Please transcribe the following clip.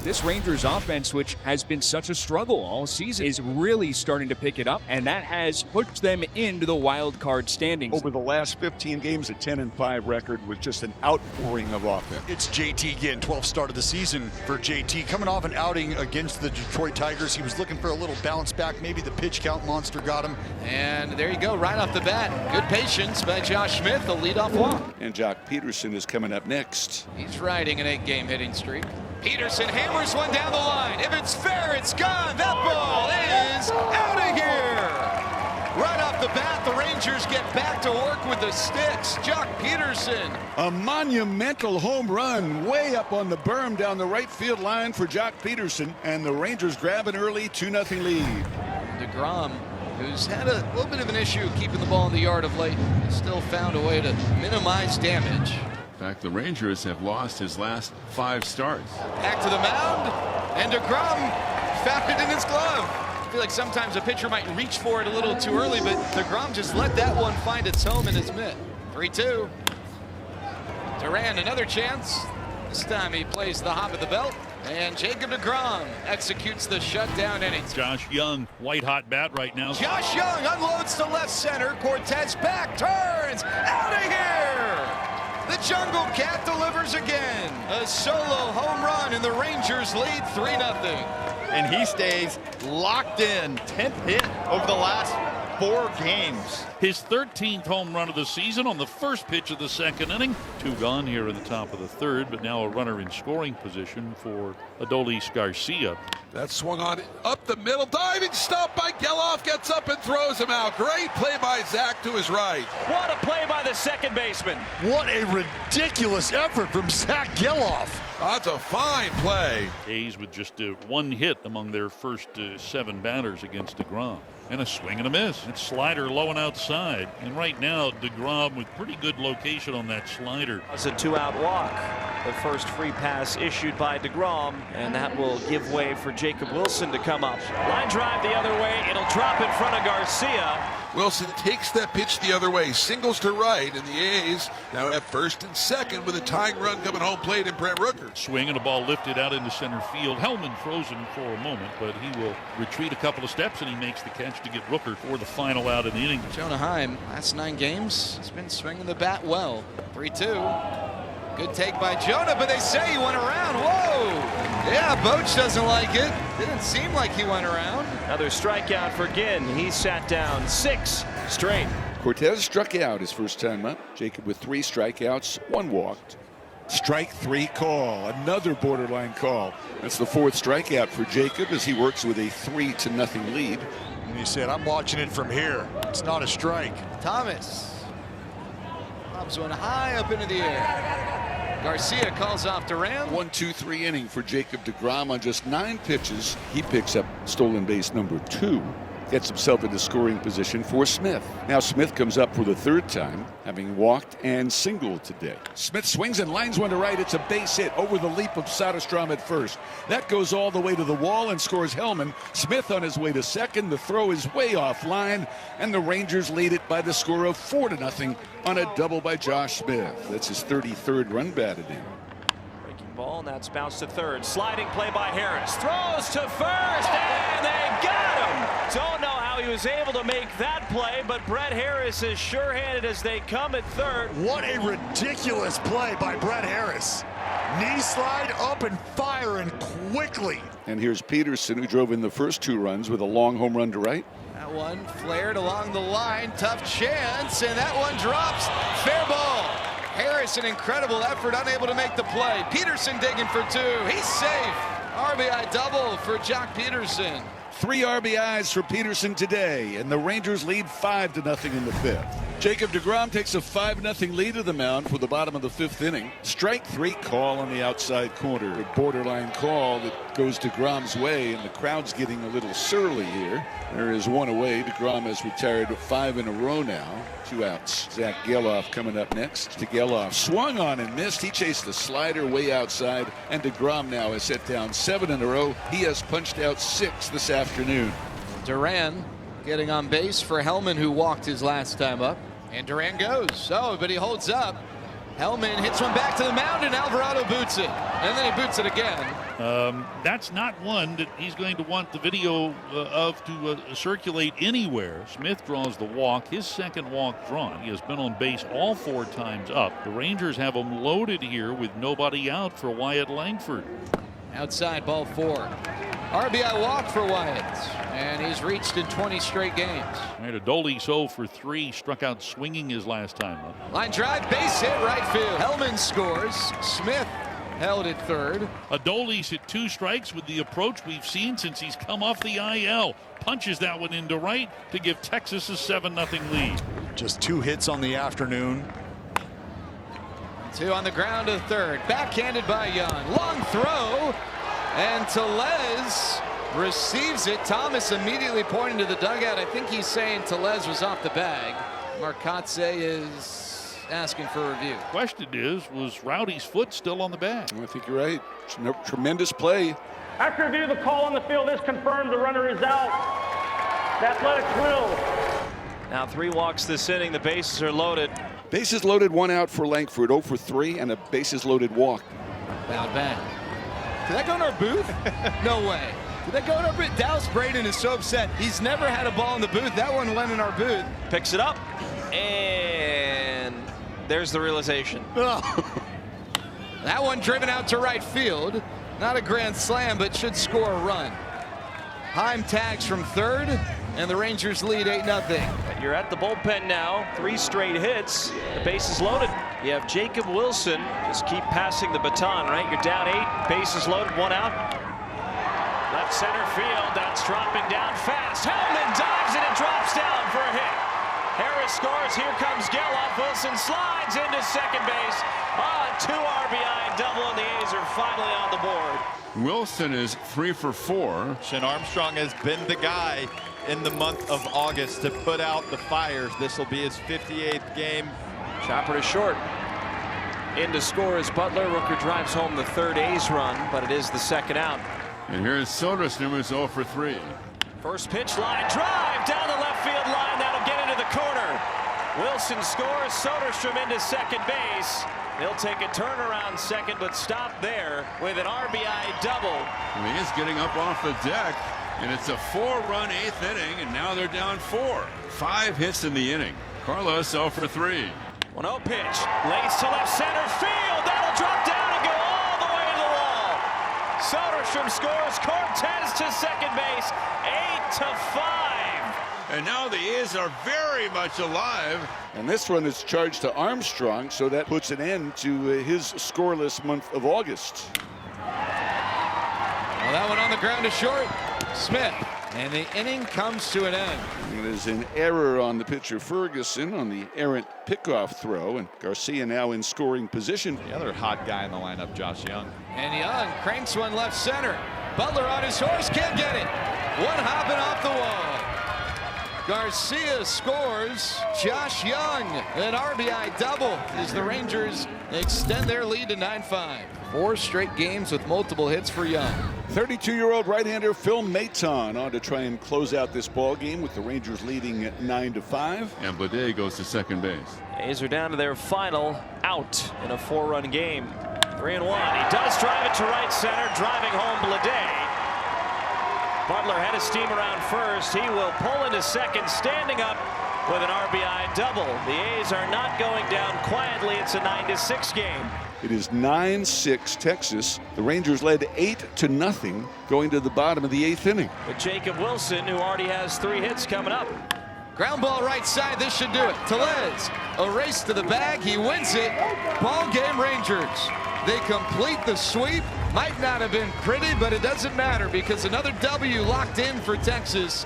This Rangers offense, which has been such a struggle all season, is really starting to pick it up, and that has pushed them into the wild card standings. Over the last 15 games, a 10-5 record with just an outpouring of offense. It's JT again, 12th start of the season for JT. Coming off an outing against the Detroit Tigers, he was looking for a little bounce back. Maybe the pitch count monster got him. And there you go, right off the bat. Good patience by Josh Smith, the leadoff walk. And Jock Pederson is coming up next. He's riding an 8-game hitting streak. Pederson hammers one down the line. If it's fair, it's gone. That ball is out of here. Right off the bat, the Rangers get back to work with the sticks. Jock Pederson. A monumental home run way up on the berm down the right field line for Jock Pederson. And the Rangers grab an early 2-0 lead. Degrom, who's had a little bit of an issue keeping the ball in the yard of late, has still found a way to minimize damage. In fact, the Rangers have lost his last 5 starts. Back to the mound, and Degrom found it in his glove. I feel like sometimes a pitcher might reach for it a little too early, but Degrom just let that one find its home in his mitt. 3-2. Duran, another chance. This time he plays the hop of the belt, and Jacob Degrom executes the shutdown inning. Josh Young, white hot bat right now. Josh Young unloads to left center. Cortez back, turns, out of here! The Jungle Cat delivers again. A solo home run, and the Rangers lead 3-0. And he stays locked in. 10th hit over the last 4 games. His 13th home run of the season on the first pitch of the second inning. 2 gone here in the top of the third, but now a runner in scoring position for Adolis Garcia. That swung on up the middle, diving stop by Geloff, gets up and throws him out. Great play by Zach to his right. What a play by the second baseman. What a ridiculous effort from Zach Geloff. That's a fine play. A's with just 1 hit among their first 7 batters against Degrom. And a swing and a miss. It's slider low and outside. And right now, Degrom with pretty good location on that slider. It's a 2-out walk. The first free pass issued by Degrom, and that will give way for Jacob Wilson to come up. Line drive the other way. It'll drop in front of Garcia. Wilson takes that pitch the other way, singles to right, and the A's now at first and second with a tying run coming home plate in Brent Rooker. Swing and a ball lifted out into center field. Hellman frozen for a moment, but he will retreat a couple of steps, and he makes the catch to get Rooker for the final out of the inning. Jonah Heim, last 9 games, has been swinging the bat well. 3-2. Good take by Jonah, but they say he went around. Whoa! Yeah, Boach doesn't like it. Didn't seem like he went around. Another strikeout for Ginn. He sat down 6 straight. Cortez struck out his first time up. Jacob with 3 strikeouts, 1 walked. Strike 3 call, another borderline call. That's the 4th strikeout for Jacob as he works with a 3-0 lead. And he said, I'm watching it from here. It's not a strike. Thomas lobs one high up into the air. Garcia calls off Duran. 1-2-3 inning for Jacob Degrom on just 9 pitches. He picks up stolen base number 2. Gets himself into scoring position for Smith. Now Smith comes up for the 3rd time, having walked and singled today. Smith swings and lines one to right. It's a base hit over the leap of Soderstrom at first. That goes all the way to the wall and scores Hellman. Smith on his way to second. The throw is way offline, and the Rangers lead it by the score of 4-0 on a double by Josh Smith. That's his 33rd run batted in. Breaking ball, and that's bounced to third. Sliding play by Harris. Throws to first, and they got him. Don't know how he was able to make that play, but Brett Harris is sure-handed as they come at third. What a ridiculous play by Brett Harris. Knee slide up and firing quickly. And here's Pederson, who drove in the first 2 runs with a long home run to right. That one flared along the line. Tough chance, and that one drops. Fair ball. Harris, an incredible effort, unable to make the play. Pederson digging for 2. He's safe. RBI double for Jock Pederson. 3 RBIs for Pederson today, and the Rangers lead 5-0 in the 5th. Jacob Degrom takes a 5-0 lead to the mound for the bottom of the 5th inning. Strike 3 call on the outside corner. A borderline call that goes Degrom's way, and the crowd's getting a little surly here. There is 1 away. Degrom has retired 5 in a row now. 2 outs. Zach Geloff coming up next. To Geloff, swung on and missed. He chased the slider way outside, and Degrom now has set down 7 in a row. He has punched out 6 this afternoon. Duran getting on base for Hellman, who walked his last time up. And Duran goes. Oh, but he holds up. Hellman hits one back to the mound, and Alvarado boots it. And then he boots it again. That's not one that he's going to want the video of to circulate anywhere. Smith draws the walk, his second walk drawn. He has been on base all 4 times up. The Rangers have him loaded here with nobody out for Wyatt Langford. Outside, ball 4. RBI walk for Wyatt, and he's reached in 20 straight games. All right, Adolis 0 for 3, struck out swinging his last time up. Line drive, base hit, right field. Hellman scores. Smith held at third. Adolis hit 2 strikes with the approach we've seen since he's come off the IL. Punches that one into right to give Texas a 7-0 lead. Just 2 hits on the afternoon. 2 on the ground to third. Backhanded by Young. Long throw. And Tellez receives it. Thomas immediately pointing to the dugout. I think he's saying Tellez was off the bag. Marcotte is asking for a review. Question is, was Rowdy's foot still on the bag? I think you're right. Tremendous play. After review, the call on the field is confirmed. The runner is out. The Athletics will. Now 3 walks this inning. The bases are loaded. Bases loaded, 1 out for Langford, 0 for 3, and a bases loaded walk. Fouled back. Did that go in our booth? No way. Did that go in our booth? Dallas Braden is so upset. He's never had a ball in the booth. That one went in our booth. Picks it up, and there's the realization. That one driven out to right field. Not a grand slam, but should score a run. Heim tags from third, and the Rangers lead 8-0. You're at the bullpen now. 3 straight hits. The bases loaded. You have Jacob Wilson. Just keep passing the baton, right? You're down 8. Bases loaded, 1 out. Left center field. That's dropping down fast. Hellman dives and it drops down for a hit. Harris scores. Here comes Geloff. Wilson slides into second base. 2 RBI double, and the A's are finally on the board. Wilson is 3 for 4. Shin Armstrong has been the guy in the month of August to put out the fires. This will be his 58th game. Chopper to short. In to score is Butler. Rooker drives home the 3rd A's run, but it is the 2nd out. And here's Soderstrom, who's 0 for 3. First pitch, line drive down the left field line. That'll get into the corner. Wilson scores. Soderstrom into second base. He'll take a turnaround second, but stop there with an RBI double. And he is getting up off the deck, and it's a 4-run 8th inning, and now they're down 4. 5 hits in the inning. Carlos 0 for 3. 1-0 pitch. Lays to left center field. That'll drop down and go all the way to the wall. Soderstrom scores. Cortez to second base. 8-5. And now the A's are very much alive. And this one is charged to Armstrong, so that puts an end to his scoreless month of August. Well, that one on the ground to short. Smith. And the inning comes to an end. It is an error on the pitcher Ferguson on the errant pickoff throw, and Garcia now in scoring position. The other hot guy in the lineup, Josh Young. And Young cranks one left center. Butler on his horse, can't get it. One hopping off the wall. Garcia scores. Josh Young, an RBI double as the Rangers extend their lead to 9-5. 4 straight games with multiple hits for Young. 32-year-old right-hander Phil Maton on to try and close out this ball game with the Rangers leading at 9-5. And Blade goes to second base. A's are down to their final out in a 4-run game. 3-1. He does drive it to right center, driving home Blade. Butler had his steam around first. He will pull into second, standing up with an RBI double. The A's are not going down quietly. It's a 9-6 game. It is 9-6 Texas. The Rangers led 8-0 going to the bottom of the 8th inning. With Jacob Wilson, who already has 3 hits coming up. Ground ball right side. This should do it. Tellez, a race to the bag. He wins it. Ball game Rangers. They complete the sweep. Might not have been pretty, but it doesn't matter because another W locked in for Texas.